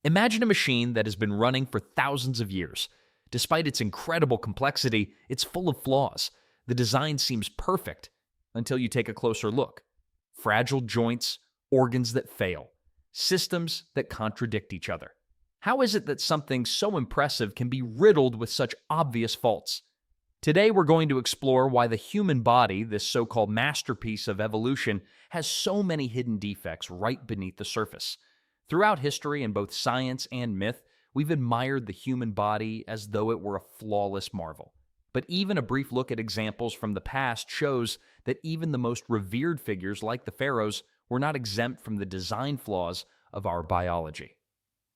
Imagine a machine that has been running for thousands of years. Despite its incredible complexity, it's full of flaws. The design seems perfect until you take a closer look. Fragile joints, organs that fail, systems that contradict each other. How is it that something so impressive can be riddled with such obvious faults? Today we're going to explore why the human body, this so-called masterpiece of evolution, has so many hidden defects right beneath the surface. Throughout history, in both science and myth, we've admired the human body as though it were a flawless marvel. But even a brief look at examples from the past shows that even the most revered figures like the pharaohs were not exempt from the design flaws of our biology.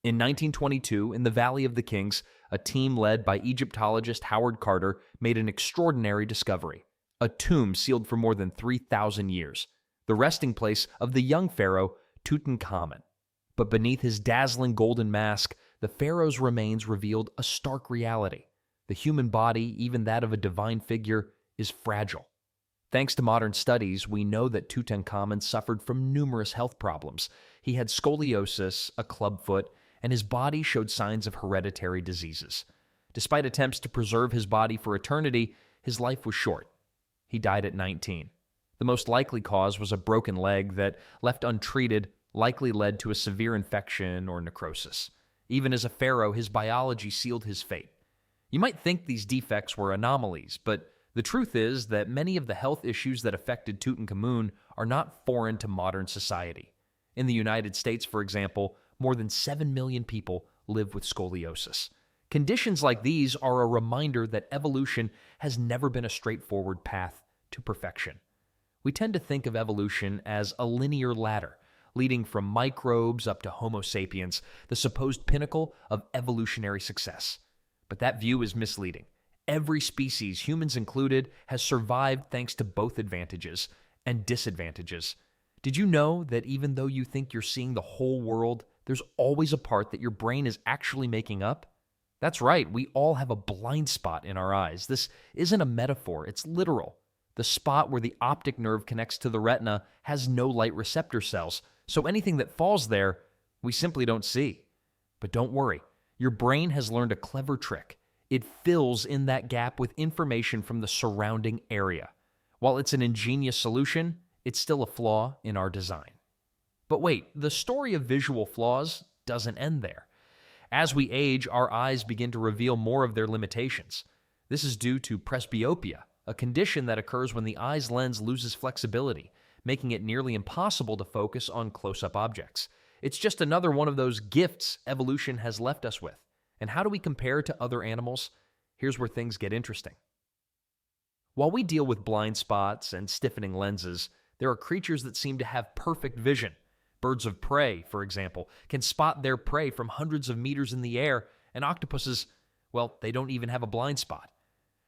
In 1922, in the Valley of the Kings, a team led by Egyptologist Howard Carter made an extraordinary discovery: a tomb sealed for more than 3,000 years, the resting place of the young pharaoh Tutankhamun. But beneath his dazzling golden mask, the pharaoh's remains revealed a stark reality. The human body, even that of a divine figure, is fragile. Thanks to modern studies, we know that Tutankhamun suffered from numerous health problems. He had scoliosis, a clubfoot, and his body showed signs of hereditary diseases. Despite attempts to preserve his body for eternity, his life was short. He died at 19. The most likely cause was a broken leg that, left untreated, likely led to a severe infection or necrosis. Even as a pharaoh, his biology sealed his fate. You might think these defects were anomalies, but the truth is that many of the health issues that affected Tutankhamun are not foreign to modern society. In the United States, for example, more than 7 million people live with scoliosis. Conditions like these are a reminder that evolution has never been a straightforward path to perfection. We tend to think of evolution as a linear ladder, leading from microbes up to Homo sapiens, the supposed pinnacle of evolutionary success. But that view is misleading. Every species, humans included, has survived thanks to both advantages and disadvantages. Did you know that even though you think you're seeing the whole world, there's always a part that your brain is actually making up? That's right, we all have a blind spot in our eyes. This isn't a metaphor, it's literal. The spot where the optic nerve connects to the retina has no light receptor cells, so anything that falls there, we simply don't see. But don't worry, your brain has learned a clever trick. It fills in that gap with information from the surrounding area. While it's an ingenious solution, it's still a flaw in our design. But wait, the story of visual flaws doesn't end there. As we age, our eyes begin to reveal more of their limitations. This is due to presbyopia, a condition that occurs when the eye's lens loses flexibility, making it nearly impossible to focus on close-up objects. It's just another one of those gifts evolution has left us with. And how do we compare to other animals? Here's where things get interesting. While we deal with blind spots and stiffening lenses, there are creatures that seem to have perfect vision. Birds of prey, for example, can spot their prey from hundreds of meters in the air, and octopuses, well, they don't even have a blind spot.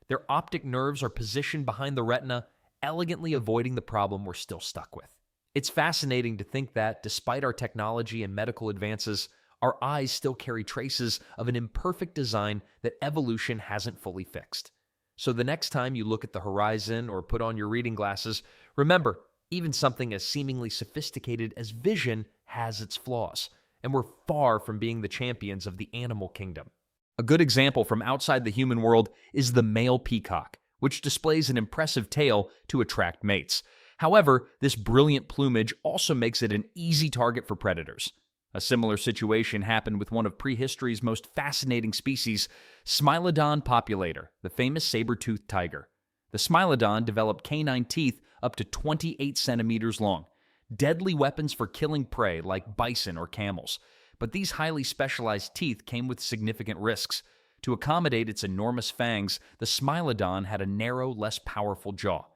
Their optic nerves are positioned behind the retina, elegantly avoiding the problem we're still stuck with. It's fascinating to think that, despite our technology and medical advances, our eyes still carry traces of an imperfect design that evolution hasn't fully fixed. So the next time you look at the horizon or put on your reading glasses, remember, even something as seemingly sophisticated as vision has its flaws, and we're far from being the champions of the animal kingdom. A good example from outside the human world is the male peacock, which displays an impressive tail to attract mates. However, this brilliant plumage also makes it an easy target for predators. A similar situation happened with one of prehistory's most fascinating species, Smilodon populator, the famous saber-toothed tiger. The Smilodon developed canine teeth up to 28 centimeters long, deadly weapons for killing prey like bison or camels. But these highly specialized teeth came with significant risks. To accommodate its enormous fangs, the Smilodon had a narrow, less powerful jaw.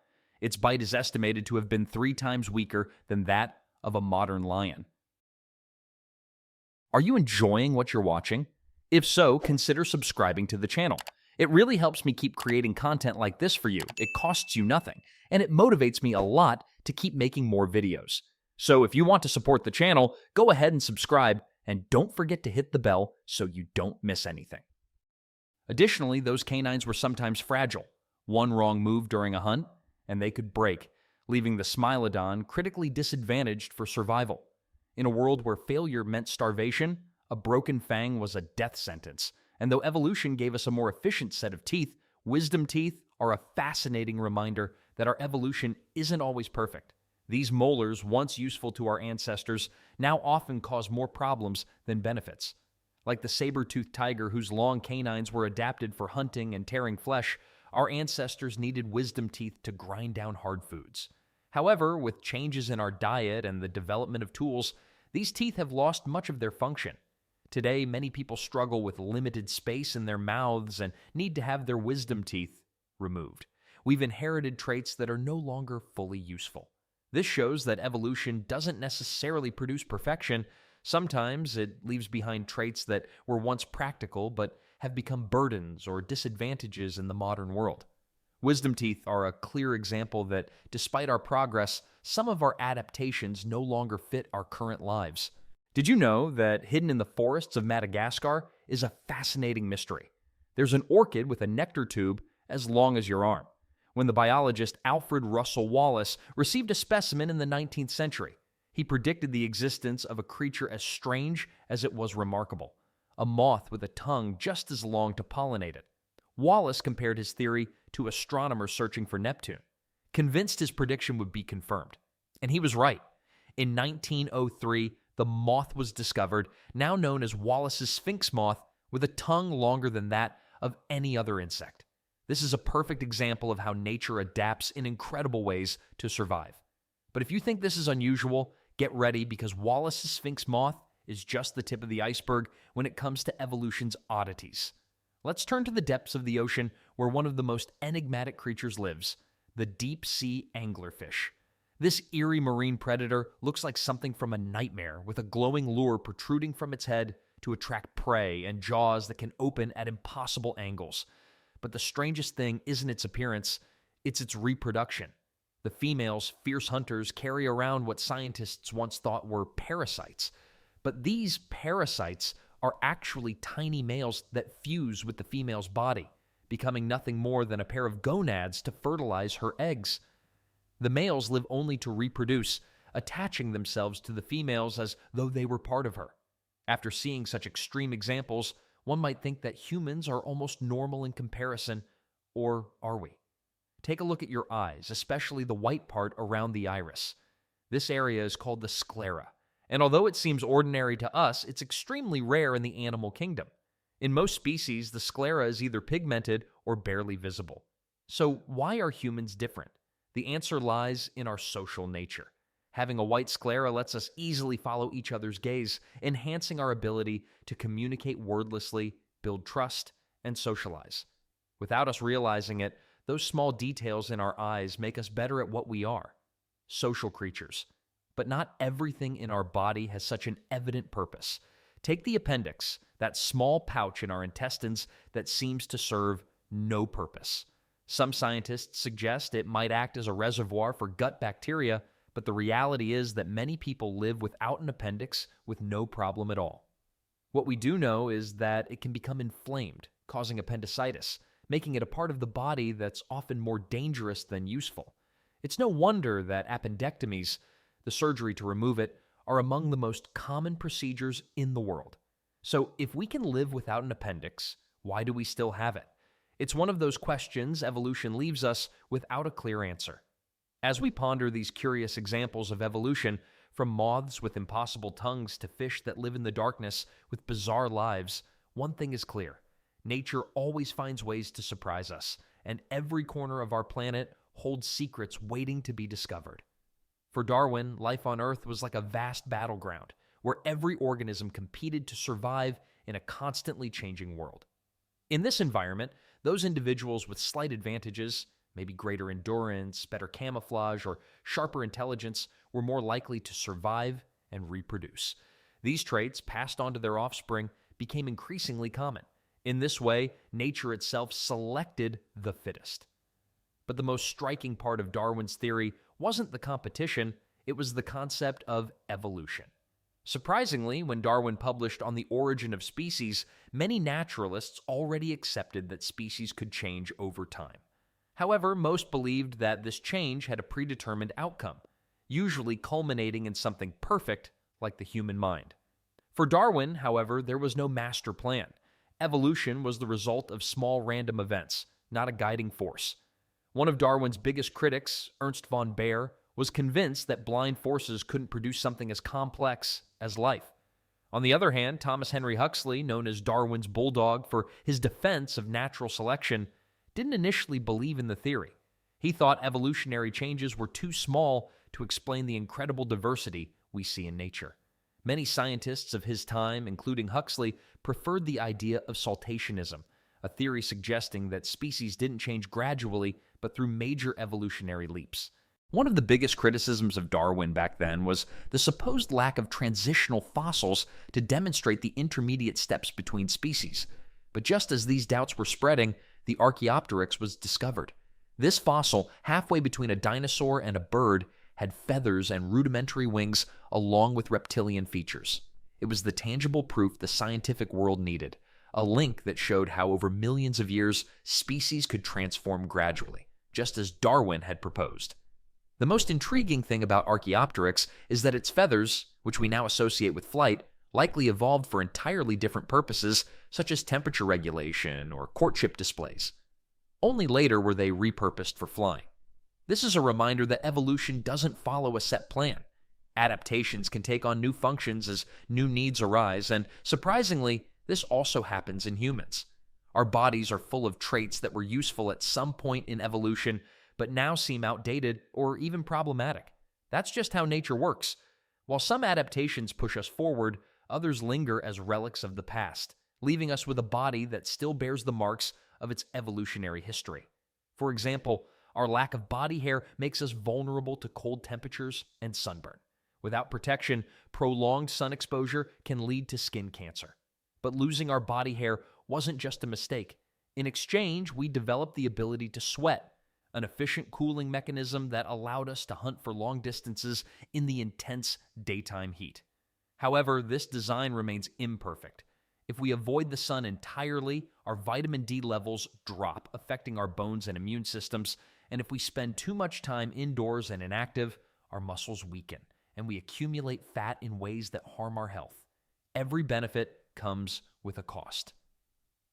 Its bite is estimated to have been 3 times weaker than that of a modern lion. Are you enjoying what you're watching? If so, consider subscribing to the channel. It really helps me keep creating content like this for you. It costs you nothing, and it motivates me a lot to keep making more videos. So if you want to support the channel, go ahead and subscribe, and don't forget to hit the bell so you don't miss anything. Additionally, those canines were sometimes fragile. One wrong move during a hunt, and they could break, leaving the Smilodon critically disadvantaged for survival. In a world where failure meant starvation, A broken fang was a death sentence, and though evolution gave us a more efficient set of teeth, wisdom teeth are a fascinating reminder that our evolution isn't always perfect. These molars, once useful to our ancestors, now often cause more problems than benefits. Like the saber-toothed tiger whose long canines were adapted for hunting and tearing flesh, our ancestors needed wisdom teeth to grind down hard foods. However, with changes in our diet and the development of tools, these teeth have lost much of their function. Today, many people struggle with limited space in their mouths and need to have their wisdom teeth removed. We've inherited traits that are no longer fully useful. This shows that evolution doesn't necessarily produce perfection. Sometimes it leaves behind traits that were once practical but have become burdens or disadvantages in the modern world. Wisdom teeth are a clear example that, despite our progress, some of our adaptations no longer fit our current lives. Did you know that hidden in the forests of Madagascar is a fascinating mystery? There's an orchid with a nectar tube as long as your arm. When the biologist Alfred Russel Wallace received a specimen in the 19th century, he predicted the existence of a creature as strange as it was remarkable, a moth with a tongue just as long to pollinate it. Wallace compared his theory to astronomers searching for Neptune, convinced his prediction would be confirmed. And he was right. In 1903, the moth was discovered, now known as Wallace's Sphinx moth, with a tongue longer than that of any other insect. This is a perfect example of how nature adapts in incredible ways to survive. But if you think this is unusual, get ready because Wallace's Sphinx moth is just the tip of the iceberg when it comes to evolution's oddities. Let's turn to the depths of the ocean where one of the most enigmatic creatures lives, the deep sea anglerfish. This eerie marine predator looks like something from a nightmare, with a glowing lure protruding from its head to attract prey and jaws that can open at impossible angles. But the strangest thing isn't its appearance, it's its reproduction. The females, fierce hunters, carry around what scientists once thought were parasites. But these parasites are actually tiny males that fuse with the female's body, becoming nothing more than a pair of gonads to fertilize her eggs. The males live only to reproduce, attaching themselves to the females as though they were part of her. After seeing such extreme examples, one might think that humans are almost normal in comparison, or are we? Take a look at your eyes, especially the white part around the iris. This area is called the sclera, and although it seems ordinary to us, it's extremely rare in the animal kingdom. In most species, the sclera is either pigmented or barely visible. So why are humans different? The answer lies in our social nature. Having a white sclera lets us easily follow each other's gaze, enhancing our ability to communicate wordlessly, build trust, and socialize. Without us realizing it, those small details in our eyes make us better at what we are, social creatures. But not everything in our body has such an evident purpose. Take the appendix, that small pouch in our intestines that seems to serve no purpose. Some scientists suggest it might act as a reservoir for gut bacteria, but the reality is that many people live without an appendix with no problem at all. What we do know is that it can become inflamed, causing appendicitis, making it a part of the body that's often more dangerous than useful. It's no wonder that appendectomies, the surgery to remove it, are among the most common procedures in the world. So if we can live without an appendix, why do we still have it? It's one of those questions evolution leaves us without a clear answer. As we ponder these curious examples of evolution, from moths with impossible tongues to fish that live in the darkness with bizarre lives, one thing is clear. Nature always finds ways to surprise us, and every corner of our planet holds secrets waiting to be discovered. For Darwin, life on Earth was like a vast battleground, where every organism competed to survive in a constantly changing world. In this environment, those individuals with slight advantages, maybe greater endurance, better camouflage, or sharper intelligence, were more likely to survive and reproduce. These traits, passed on to their offspring, became increasingly common. In this way, nature itself selected the fittest. But the most striking part of Darwin's theory wasn't the competition, it was the concept of evolution. Surprisingly, when Darwin published On the Origin of Species, many naturalists already accepted that species could change over time. However, most believed that this change had a predetermined outcome, usually culminating in something perfect like the human mind. For Darwin, however, there was no master plan. Evolution was the result of small random events, not a guiding force. One of Darwin's biggest critics, Ernst von Baer, was convinced that blind forces couldn't produce something as complex as life. On the other hand, Thomas Henry Huxley, known as Darwin's bulldog for his defense of natural selection, didn't initially believe in the theory. He thought evolutionary changes were too small to explain the incredible diversity we see in nature. Many scientists of his time, including Huxley, preferred the idea of saltationism, a theory suggesting that species didn't change gradually but through major evolutionary leaps. One of the biggest criticisms of Darwin back then was the supposed lack of transitional fossils to demonstrate the intermediate steps between species. But just as these doubts were spreading, the Archaeopteryx was discovered. This fossil, halfway between a dinosaur and a bird, had feathers and rudimentary wings along with reptilian features. It was the tangible proof the scientific world needed, a link that showed how over millions of years species could transform gradually, just as Darwin had proposed. The most intriguing thing about Archaeopteryx is that its feathers, which we now associate with flight, likely evolved for entirely different purposes, such as temperature regulation or courtship displays. Only later were they repurposed for flying. This is a reminder that evolution doesn't follow a set plan. Adaptations can take on new functions as new needs arise, and surprisingly, this also happens in humans. Our bodies are full of traits that were useful at some point in evolution, but now seem outdated or even problematic. That's just how nature works. While some adaptations push us forward, others linger as relics of the past, leaving us with a body that still bears the marks of its evolutionary history. For example, our lack of body hair makes us vulnerable to cold temperatures and sunburn. Without protection, prolonged sun exposure can lead to skin cancer. But losing our body hair wasn't just a mistake. In exchange, we developed the ability to sweat, an efficient cooling mechanism that allowed us to hunt for long distances in the intense daytime heat. However, this design remains imperfect. If we avoid the sun entirely, our vitamin D levels drop, affecting our bones and immune systems, and if we spend too much time indoors and inactive, our muscles weaken, and we accumulate fat in ways that harm our health. Every benefit comes with a cost.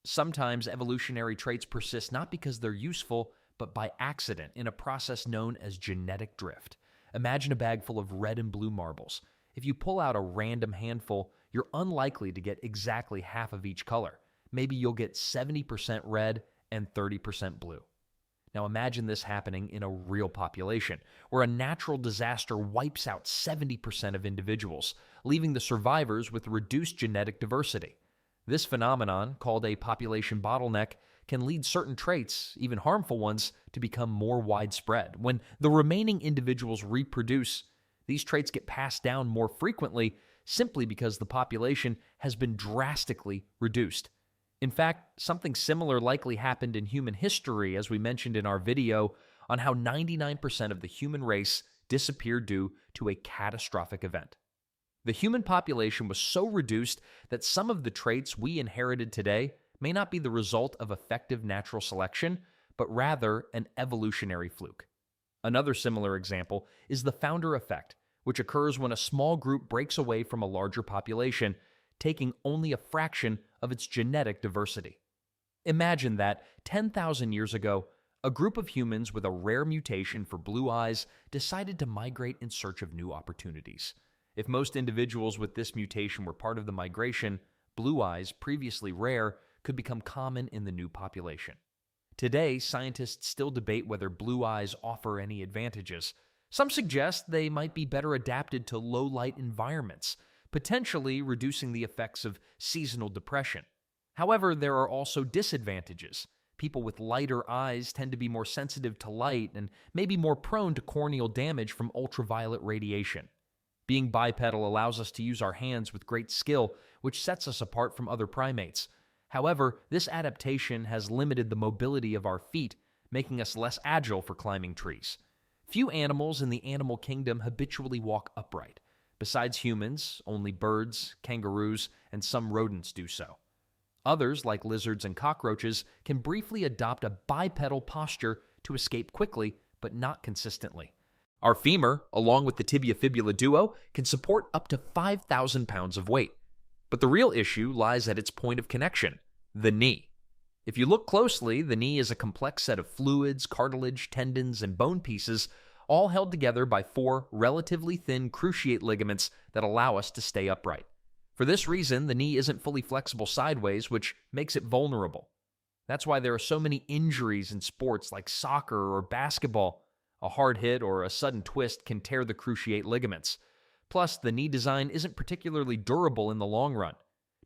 Sometimes evolutionary traits persist not because they're useful, but by accident in a process known as genetic drift. Imagine a bag full of red and blue marbles. If you pull out a random handful, you're unlikely to get exactly half of each color. Maybe you'll get 70% red and 30% blue. Now imagine this happening in a real population, where a natural disaster wipes out 70% of individuals, leaving the survivors with reduced genetic diversity. This phenomenon, called a population bottleneck, can lead certain traits, even harmful ones, to become more widespread. When the remaining individuals reproduce, these traits get passed down more frequently simply because the population has been drastically reduced. In fact, something similar likely happened in human history, as we mentioned in our video on how 99% of the human race disappeared due to a catastrophic event. The human population was so reduced that some of the traits we inherited today may not be the result of effective natural selection, but rather an evolutionary fluke. Another similar example is the founder effect, which occurs when a small group breaks away from a larger population, taking only a fraction of its genetic diversity. Imagine that 10,000 years ago, a group of humans with a rare mutation for blue eyes decided to migrate in search of new opportunities. If most individuals with this mutation were part of the migration, blue eyes, previously rare, could become common in the new population. Today, scientists still debate whether blue eyes offer any advantages. Some suggest they might be better adapted to low-light environments, potentially reducing the effects of seasonal depression. However, there are also disadvantages. People with lighter eyes tend to be more sensitive to light and may be more prone to corneal damage from ultraviolet radiation. Being bipedal allows us to use our hands with great skill, which sets us apart from other primates. However, this adaptation has limited the mobility of our feet, making us less agile for climbing trees. Few animals in the animal kingdom habitually walk upright. Besides humans, only birds, kangaroos, and some rodents do so. Others, like lizards and cockroaches, can briefly adopt a bipedal posture to escape quickly, but not consistently. Our femur, along with the tibia-fibula duo, can support up to 5,000 pounds of weight. But the real issue lies at its point of connection, the knee. If you look closely, the knee is a complex set of fluids, cartilage, tendons, and bone pieces, all held together by 4 relatively thin cruciate ligaments that allow us to stay upright. For this reason, the knee isn't fully flexible sideways, which makes it vulnerable. That's why there are so many injuries in sports like soccer or basketball. A hard hit or a sudden twist can tear the cruciate ligaments. Plus, the knee design isn't particularly durable in the long run.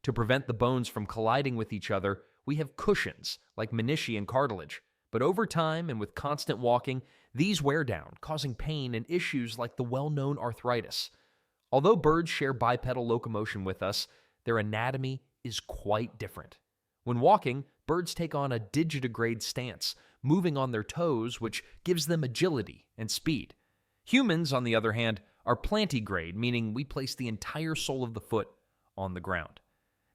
To prevent the bones from colliding with each other, we have cushions like menisci and cartilage. But over time and with constant walking, these wear down, causing pain and issues like the well-known arthritis. Although birds share bipedal locomotion with us, their anatomy is quite different. When walking, birds take on a digitigrade stance, moving on their toes, which gives them agility and speed. Humans, on the other hand, are plantigrade, meaning we place the entire sole of the foot on the ground.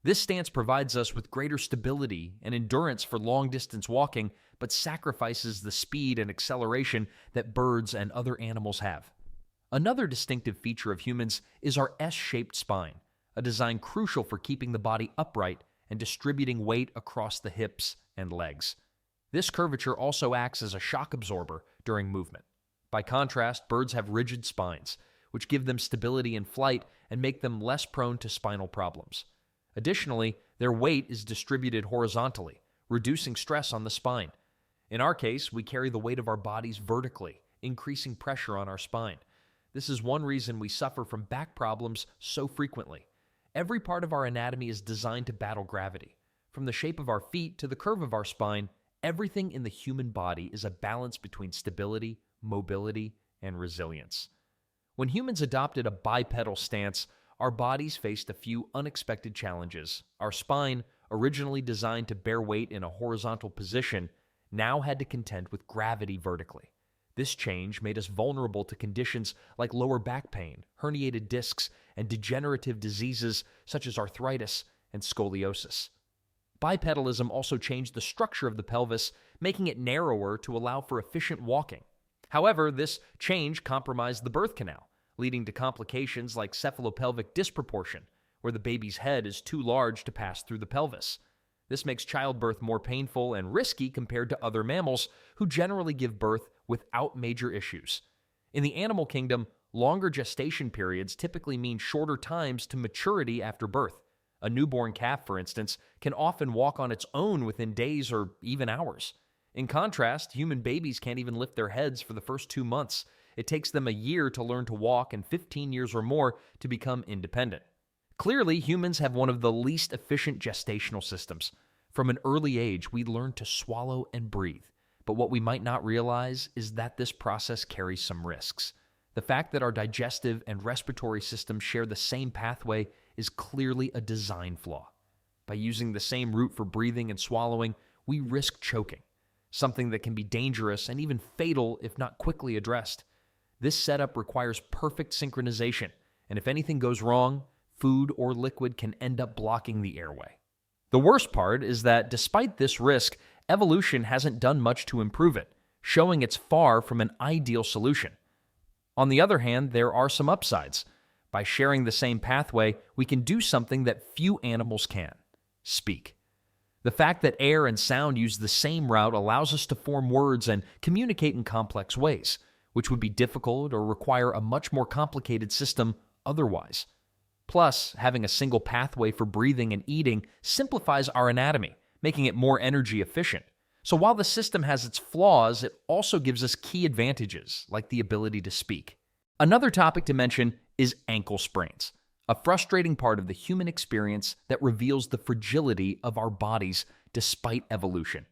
This stance provides us with greater stability and endurance for long-distance walking, but sacrifices the speed and acceleration that birds and other animals have. Another distinctive feature of humans is our S-shaped spine, a design crucial for keeping the body upright and distributing weight across the hips and legs. This curvature also acts as a shock absorber during movement. By contrast, birds have rigid spines, which give them stability in flight and make them less prone to spinal problems. Additionally, their weight is distributed horizontally, reducing stress on the spine. In our case, we carry the weight of our bodies vertically, increasing pressure on our spine. This is one reason we suffer from back problems so frequently. Every part of our anatomy is designed to battle gravity. From the shape of our feet to the curve of our spine, everything in the human body is a balance between stability, mobility, and resilience. When humans adopted a bipedal stance, our bodies faced a few unexpected challenges. Our spine, originally designed to bear weight in a horizontal position, now had to contend with gravity vertically. This change made us vulnerable to conditions like lower back pain, herniated discs, and degenerative diseases such as arthritis and scoliosis. Bipedalism also changed the structure of the pelvis, making it narrower to allow for efficient walking. However, this change compromised the birth canal, leading to complications like cephalopelvic disproportion, where the baby's head is too large to pass through the pelvis. This makes childbirth more painful and risky compared to other mammals who generally give birth without major issues. In the animal kingdom, longer gestation periods typically mean shorter times to maturity after birth. A newborn calf, for instance, can often walk on its own within days or even hours. In contrast, human babies can't even lift their heads for the first 2 months. It takes them a year to learn to walk and 15 years or more to become independent. Clearly, humans have one of the least efficient gestational systems. From an early age, we learn to swallow and breathe. But what we might not realize is that this process carries some risks. The fact that our digestive and respiratory systems share the same pathway is clearly a design flaw. By using the same route for breathing and swallowing, we risk choking, something that can be dangerous and even fatal if not quickly addressed. This setup requires perfect synchronization, and if anything goes wrong, food or liquid can end up blocking the airway. The worst part is that despite this risk, evolution hasn't done much to improve it, showing it's far from an ideal solution. On the other hand, there are some upsides. By sharing the same pathway, we can do something that few animals can: speak. The fact that air and sound use the same route allows us to form words and communicate in complex ways, which would be difficult or require a much more complicated system otherwise. Plus, having a single pathway for breathing and eating simplifies our anatomy, making it more energy efficient. So while the system has its flaws, it also gives us key advantages, like the ability to speak. Another topic to mention is ankle sprains, a frustrating part of the human experience that reveals the fragility of our bodies despite evolution.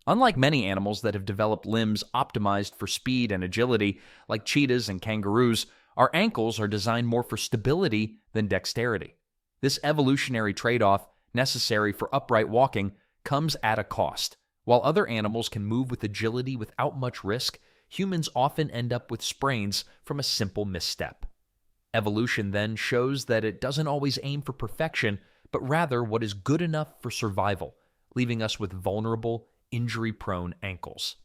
Unlike many animals that have developed limbs optimized for speed and agility, like cheetahs and kangaroos, our ankles are designed more for stability than dexterity. This evolutionary trade-off, necessary for upright walking, comes at a cost. While other animals can move with agility without much risk, humans often end up with sprains from a simple misstep. Evolution then shows that it doesn't always aim for perfection, but rather what is good enough for survival, leaving us with vulnerable, injury-prone ankles.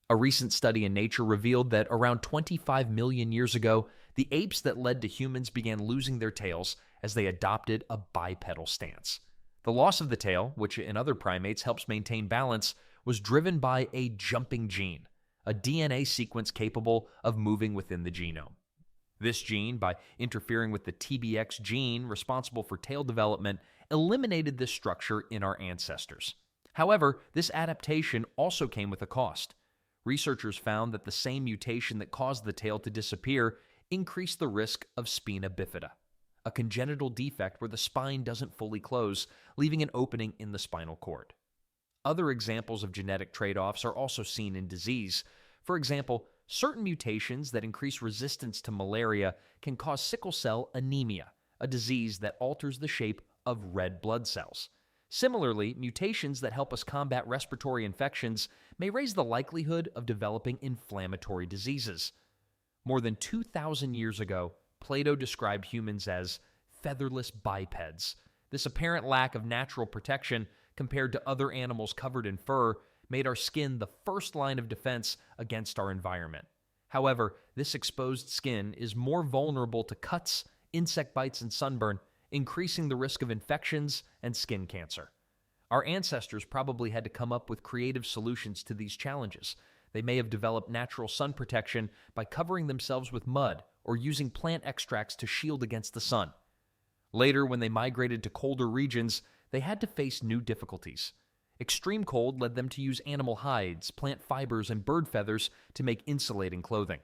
A recent study in Nature revealed that around 25 million years ago, the apes that led to humans began losing their tails as they adopted a bipedal stance. The loss of the tail, which in other primates helps maintain balance, was driven by a jumping gene, a DNA sequence capable of moving within the genome. This gene, by interfering with the TBX gene responsible for tail development, eliminated this structure in our ancestors. However, this adaptation also came with a cost. Researchers found that the same mutation that caused the tail to disappear increased the risk of spina bifida, a congenital defect where the spine doesn't fully close, leaving an opening in the spinal cord. Other examples of genetic trade-offs are also seen in disease. For example, certain mutations that increase resistance to malaria can cause sickle cell anemia, a disease that alters the shape of red blood cells. Similarly, mutations that help us combat respiratory infections may raise the likelihood of developing inflammatory diseases. More than 2,000 years ago, Plato described humans as featherless bipeds. This apparent lack of natural protection compared to other animals covered in fur made our skin the first line of defense against our environment. However, this exposed skin is more vulnerable to cuts, insect bites, and sunburn, increasing the risk of infections and skin cancer. Our ancestors probably had to come up with creative solutions to these challenges. They may have developed natural sun protection by covering themselves with mud or using plant extracts to shield against the sun. Later, when they migrated to colder regions, they had to face new difficulties. Extreme cold led them to use animal hides, plant fibers, and bird feathers to make insulating clothing.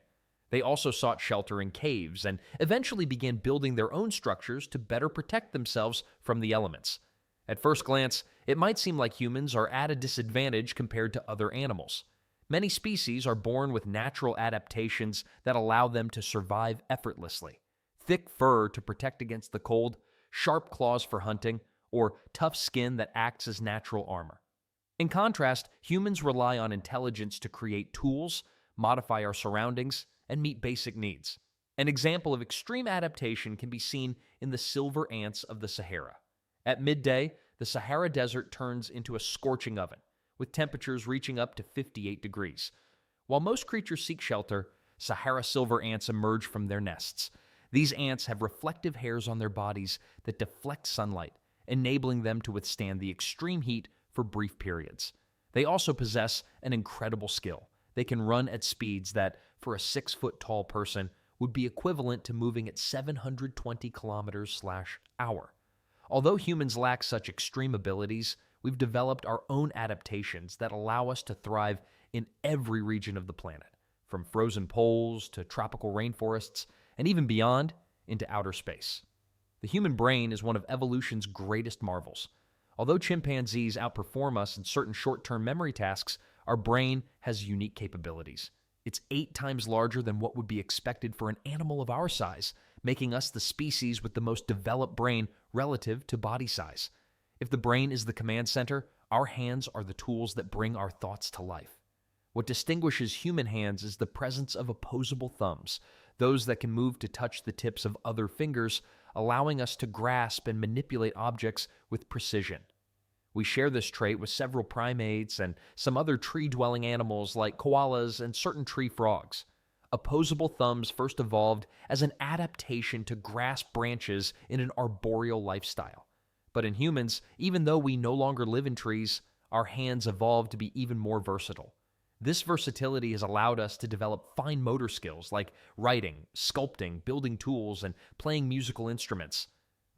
They also sought shelter in caves and eventually began building their own structures to better protect themselves from the elements. At first glance, it might seem like humans are at a disadvantage compared to other animals. Many species are born with natural adaptations that allow them to survive effortlessly. Thick fur to protect against the cold, sharp claws for hunting, or tough skin that acts as natural armor. In contrast, humans rely on intelligence to create tools, modify our surroundings, and meet basic needs. An example of extreme adaptation can be seen in the silver ants of the Sahara. At midday, the Sahara Desert turns into a scorching oven, with temperatures reaching up to 58 degrees. While most creatures seek shelter, Sahara silver ants emerge from their nests. These ants have reflective hairs on their bodies that deflect sunlight, enabling them to withstand the extreme heat for brief periods. They also possess an incredible skill. They can run at speeds that, for a 6-foot-tall person, would be equivalent to moving at 720 kilometers/hour. Although humans lack such extreme abilities, we've developed our own adaptations that allow us to thrive in every region of the planet, from frozen poles to tropical rainforests, and even beyond into outer space. The human brain is one of evolution's greatest marvels. Although chimpanzees outperform us in certain short-term memory tasks, our brain has unique capabilities. It's 8 times larger than what would be expected for an animal of our size, making us the species with the most developed brain relative to body size. If the brain is the command center, our hands are the tools that bring our thoughts to life. What distinguishes human hands is the presence of opposable thumbs, those that can move to touch the tips of other fingers, allowing us to grasp and manipulate objects with precision. We share this trait with several primates and some other tree-dwelling animals like koalas and certain tree frogs. Opposable thumbs first evolved as an adaptation to grasp branches in an arboreal lifestyle. But in humans, even though we no longer live in trees, our hands evolved to be even more versatile. This versatility has allowed us to develop fine motor skills like writing, sculpting, building tools, and playing musical instruments.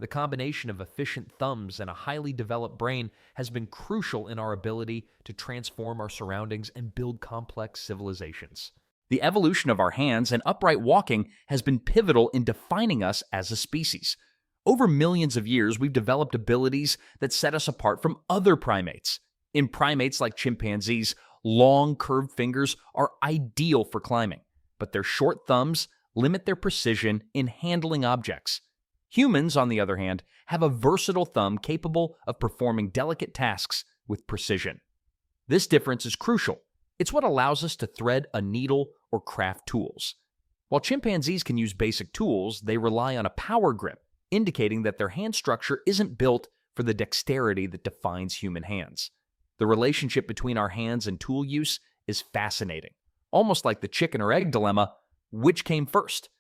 The combination of efficient thumbs and a highly developed brain has been crucial in our ability to transform our surroundings and build complex civilizations. The evolution of our hands and upright walking has been pivotal in defining us as a species. Over millions of years, we've developed abilities that set us apart from other primates. In primates like chimpanzees, long, curved fingers are ideal for climbing, but their short thumbs limit their precision in handling objects. Humans, on the other hand, have a versatile thumb capable of performing delicate tasks with precision. This difference is crucial. It's what allows us to thread a needle or craft tools. While chimpanzees can use basic tools, they rely on a power grip, indicating that their hand structure isn't built for the dexterity that defines human hands. The relationship between our hands and tool use is fascinating. Almost like the chicken or egg dilemma, which came first?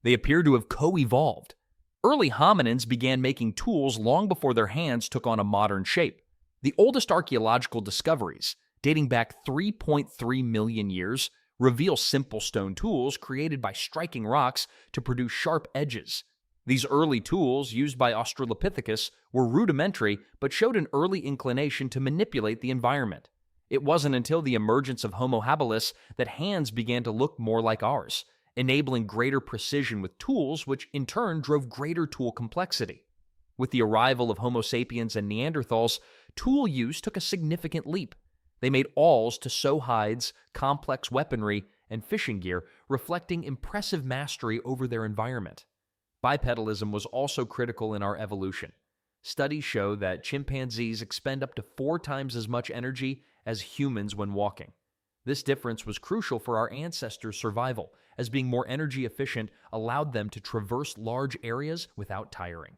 They appear to have co-evolved. Early hominins began making tools long before their hands took on a modern shape. The oldest archaeological discoveries, dating back 3.3 million years, reveal simple stone tools created by striking rocks to produce sharp edges. These early tools, used by Australopithecus, were rudimentary but showed an early inclination to manipulate the environment. It wasn't until the emergence of Homo habilis that hands began to look more like ours, enabling greater precision with tools, which in turn drove greater tool complexity. With the arrival of Homo sapiens and Neanderthals, tool use took a significant leap. They made awls to sew hides, complex weaponry, and fishing gear, reflecting impressive mastery over their environment. Bipedalism was also critical in our evolution. Studies show that chimpanzees expend up to 4 times as much energy as humans when walking. This difference was crucial for our ancestors' survival, as being more energy efficient allowed them to traverse large areas without tiring.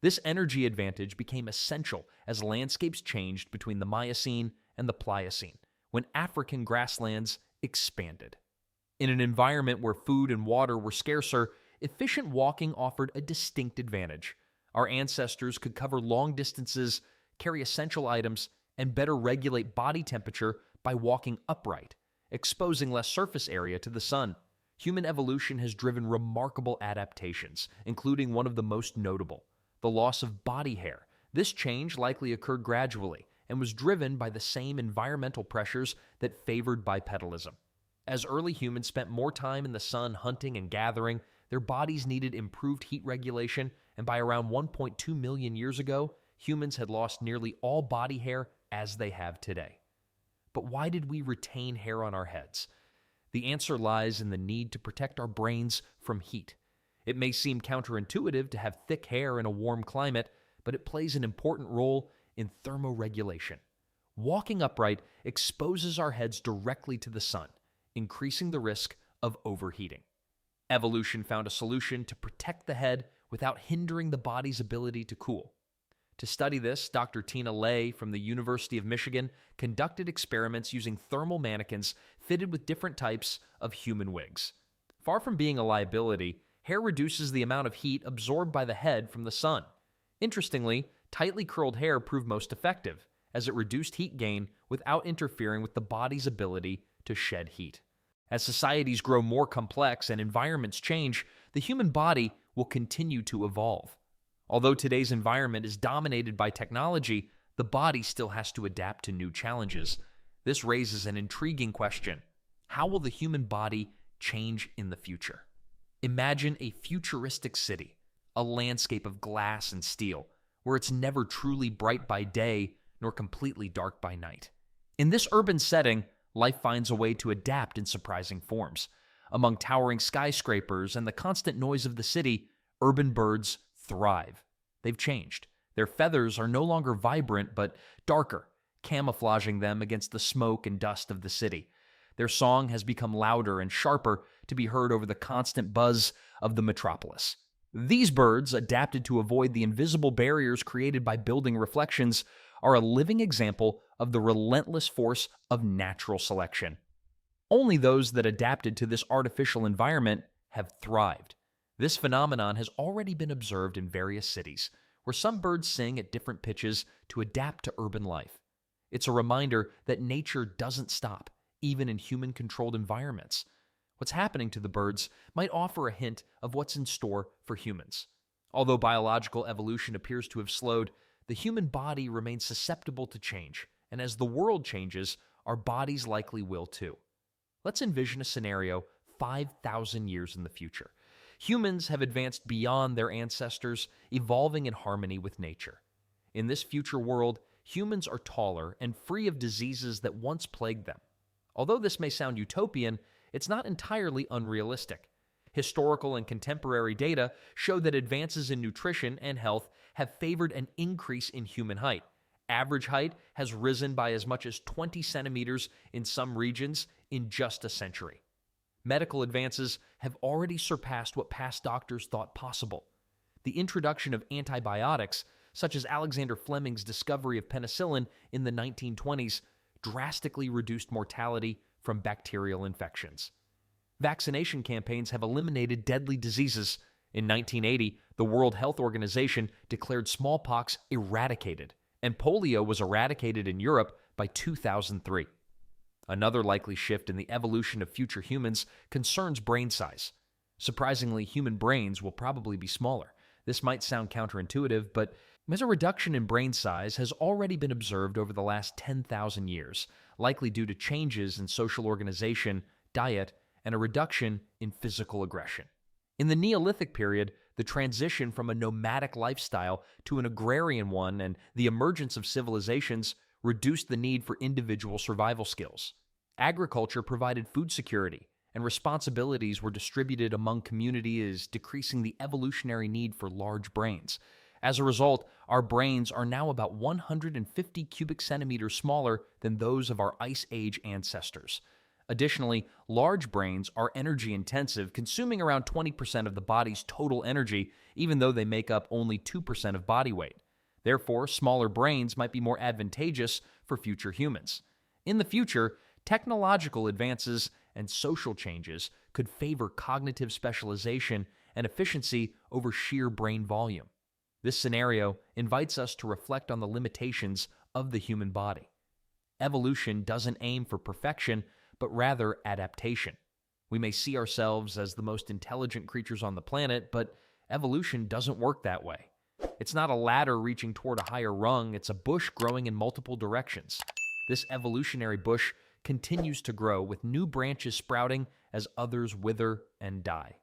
This energy advantage became essential as landscapes changed between the Miocene and the Pliocene, when African grasslands expanded. In an environment where food and water were scarcer, efficient walking offered a distinct advantage. Our ancestors could cover long distances, carry essential items, and better regulate body temperature by walking upright, exposing less surface area to the sun. Human evolution has driven remarkable adaptations, including one of the most notable, the loss of body hair. This change likely occurred gradually and was driven by the same environmental pressures that favored bipedalism. As early humans spent more time in the sun hunting and gathering, their bodies needed improved heat regulation, and by around 1.2 million years ago, humans had lost nearly all body hair as they have today. But why did we retain hair on our heads? The answer lies in the need to protect our brains from heat. It may seem counterintuitive to have thick hair in a warm climate, but it plays an important role in thermoregulation. Walking upright exposes our heads directly to the sun, increasing the risk of overheating. Evolution found a solution to protect the head without hindering the body's ability to cool. To study this, Dr. Tina Lay from the University of Michigan conducted experiments using thermal mannequins fitted with different types of human wigs. Far from being a liability, hair reduces the amount of heat absorbed by the head from the sun. Interestingly, tightly curled hair proved most effective, as it reduced heat gain without interfering with the body's ability to shed heat. As societies grow more complex and environments change, the human body will continue to evolve. Although today's environment is dominated by technology, the body still has to adapt to new challenges. This raises an intriguing question. How will the human body change in the future? Imagine a futuristic city, a landscape of glass and steel, where it's never truly bright by day nor completely dark by night. In this urban setting, life finds a way to adapt in surprising forms. Among towering skyscrapers and the constant noise of the city, urban birds thrive. They've changed. Their feathers are no longer vibrant but darker, camouflaging them against the smoke and dust of the city. Their song has become louder and sharper to be heard over the constant buzz of the metropolis. These birds, adapted to avoid the invisible barriers created by building reflections, are a living example of the relentless force of natural selection. Only those that adapted to this artificial environment have thrived. This phenomenon has already been observed in various cities, where some birds sing at different pitches to adapt to urban life. It's a reminder that nature doesn't stop, even in human-controlled environments. What's happening to the birds might offer a hint of what's in store for humans. Although biological evolution appears to have slowed, the human body remains susceptible to change, and as the world changes, our bodies likely will too. Let's envision a scenario 5,000 years in the future. Humans have advanced beyond their ancestors, evolving in harmony with nature. In this future world, humans are taller and free of diseases that once plagued them. Although this may sound utopian, it's not entirely unrealistic. Historical and contemporary data show that advances in nutrition and health have favored an increase in human height. Average height has risen by as much as 20 centimeters in some regions in just a century. Medical advances have already surpassed what past doctors thought possible. The introduction of antibiotics, such as Alexander Fleming's discovery of penicillin in the 1920s, drastically reduced mortality from bacterial infections. Vaccination campaigns have eliminated deadly diseases, In 1980, the World Health Organization declared smallpox eradicated, and polio was eradicated in Europe by 2003. Another likely shift in the evolution of future humans concerns brain size. Surprisingly, human brains will probably be smaller. This might sound counterintuitive, but a reduction in brain size has already been observed over the last 10,000 years, likely due to changes in social organization, diet, and a reduction in physical aggression. In the Neolithic period, the transition from a nomadic lifestyle to an agrarian one and the emergence of civilizations reduced the need for individual survival skills. Agriculture provided food security, and responsibilities were distributed among communities, decreasing the evolutionary need for large brains. As a result, our brains are now about 150 cubic centimeters smaller than those of our Ice Age ancestors. Additionally, large brains are energy intensive, consuming around 20% of the body's total energy, even though they make up only 2% of body weight. Therefore, smaller brains might be more advantageous for future humans. In the future, technological advances and social changes could favor cognitive specialization and efficiency over sheer brain volume. This scenario invites us to reflect on the limitations of the human body. Evolution doesn't aim for perfection, but rather adaptation. We may see ourselves as the most intelligent creatures on the planet, but evolution doesn't work that way. It's not a ladder reaching toward a higher rung, it's a bush growing in multiple directions. This evolutionary bush continues to grow, with new branches sprouting as others wither and die.